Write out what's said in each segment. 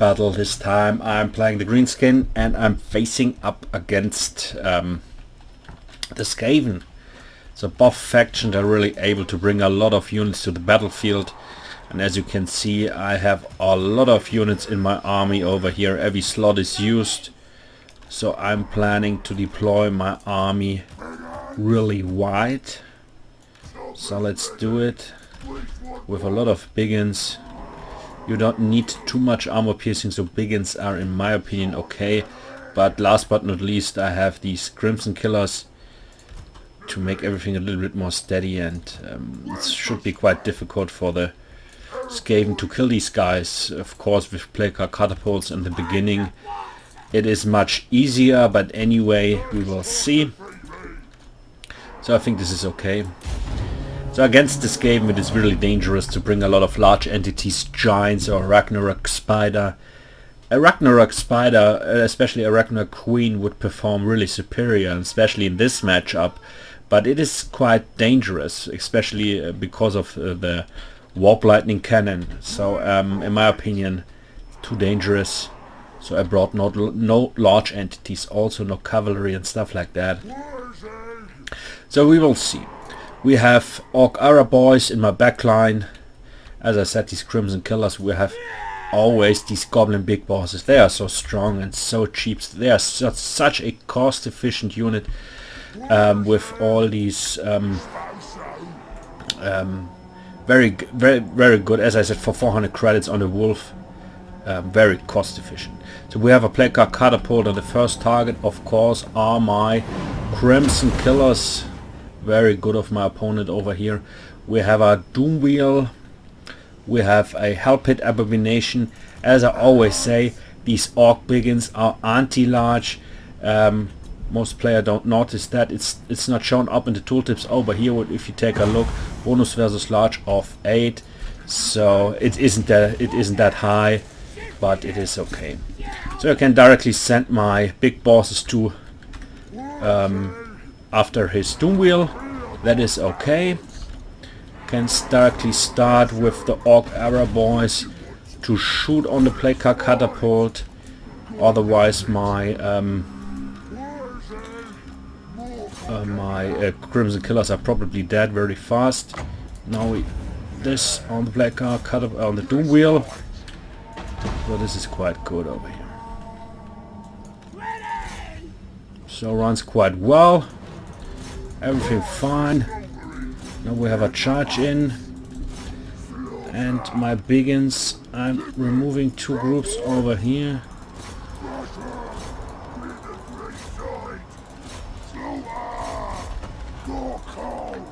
battle. This time I'm playing the Greenskin and I'm facing up against the Skaven. It's a buff faction. They're really able to bring a lot of units to the battlefield, and as you can see I have a lot of units in my army over here. Every slot is used, so I'm planning to deploy my army really wide. So let's do it with a lot of biggins. You don't need too much armor piercing, so biggins are in my opinion okay. But last but not least I have these crimson killers to make everything a little bit more steady, and it should be quite difficult for the Skaven to kill these guys. Of course with plague catapults in the beginning it is much easier, but anyway we will see. So I think this is okay. So against this Skaven it is really dangerous to bring a lot of large entities, giants or Ragnarok spider. A Ragnarok spider, especially a Ragnarok queen, would perform really superior, especially in this matchup. But it is quite dangerous, especially because of the warp lightning cannon. So in my opinion too dangerous. So I brought no large entities, also no cavalry and stuff like that. So we will see. We have Orc Arab boys in my backline. As I said, these Crimson Killers. We have always these Goblin Big Bosses. They are so strong and so cheap. They are such a cost efficient unit, with all these very good, as I said, for 400 credits on the Wolf. Very cost efficient. So we have a plague catapult, and the first target of course are my Crimson Killers. Very good of my opponent over here. We have a Doom Wheel. We have a Hell Pit Abomination. As I always say, these Orc Biggins are anti-large. Most players don't notice that. It's not shown up in the tooltips over here. If you take a look, bonus versus large of 8. So it isn't that high, but it is okay. So I can directly send my big bosses to after his Doom Wheel. That is okay. Can directly start with the Orc Arab boys to shoot on the plague catapult. Otherwise my Crimson Killers are probably dead very fast. Now this on the plague catapult, on the Doom Wheel. So this is quite good over here. So runs quite well. Everything fine. Now we have a charge in, and my biggins, I'm removing 2 groups over here.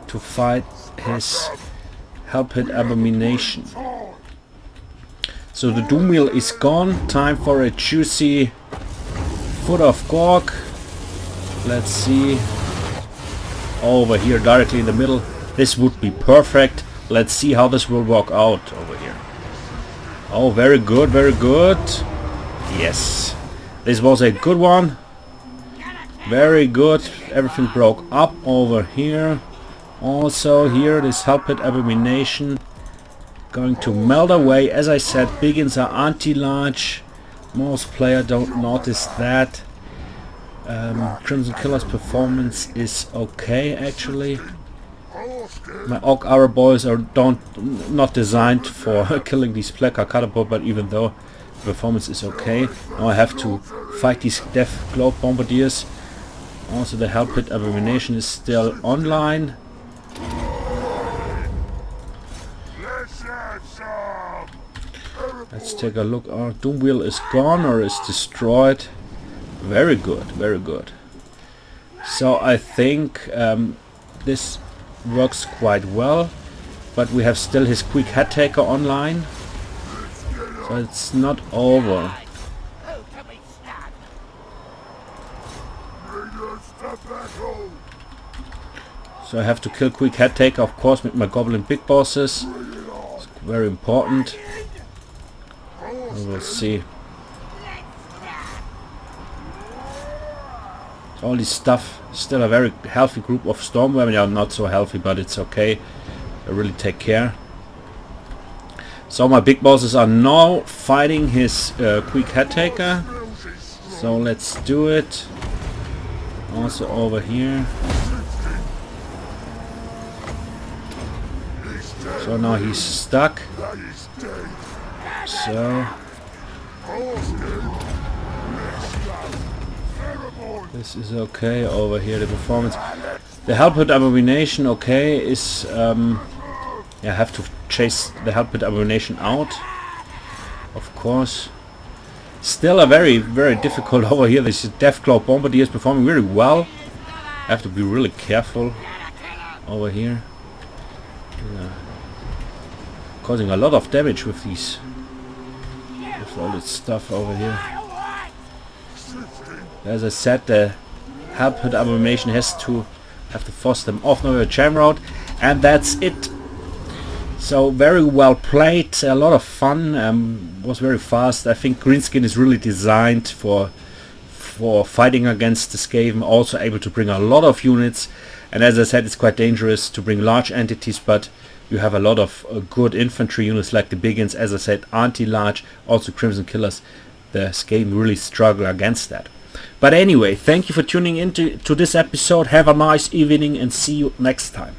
To fight his Hell Pit Abomination. So the Doom Wheel is gone. Time for a juicy Foot of Gork. Let's see. Over here directly in the middle. This would be perfect. Let's see how this will work out over here. Oh, very good, very good. Yes, this was a good one. Very good. Everything broke up over here. Also here, this Hell Pit Abomination going to melt away. As I said, biggins are anti-large. Most players don't notice that. Crimson Killer's performance is okay actually. My Orc Arab boys are not designed for killing these plague catapult, but even though the performance is okay. Now I have to fight these Death Globe Bombardiers. Also the Hell Pit Abomination is still online. Let's take a look. Our Doom Wheel is gone or is destroyed. Very good, very good. So I think this works quite well, but we have still his quick head taker online, so it's not over. So I have to kill quick head taker, of course, with my Goblin Big Bosses. It's very important. We will see. All this stuff, still a very healthy group of Stormvermin. They are not so healthy, but it's okay. I really take care. So my big bosses are now fighting his quick head taker. So let's do it. Also over here. So now he's stuck. So this is okay over here. The performance, the Helped Abomination, okay, is I have to chase the Helped Abomination out, of course. Still a very difficult over here. This Deathclaw Bombardier is performing really well. I have to be really careful over here. Causing a lot of damage with these, with all this stuff over here. As I said, the Helped Abomination have to force them off now with a jam route, and that's it. So very well played, a lot of fun, was very fast. I think Greenskin is really designed for fighting against the Skaven, also able to bring a lot of units, and as I said, it's quite dangerous to bring large entities, but you have a lot of good infantry units like the Biggins, as I said, anti-large, also Crimson Killers. The Skaven really struggle against that. But anyway, thank you for tuning into this episode. Have a nice evening and see you next time.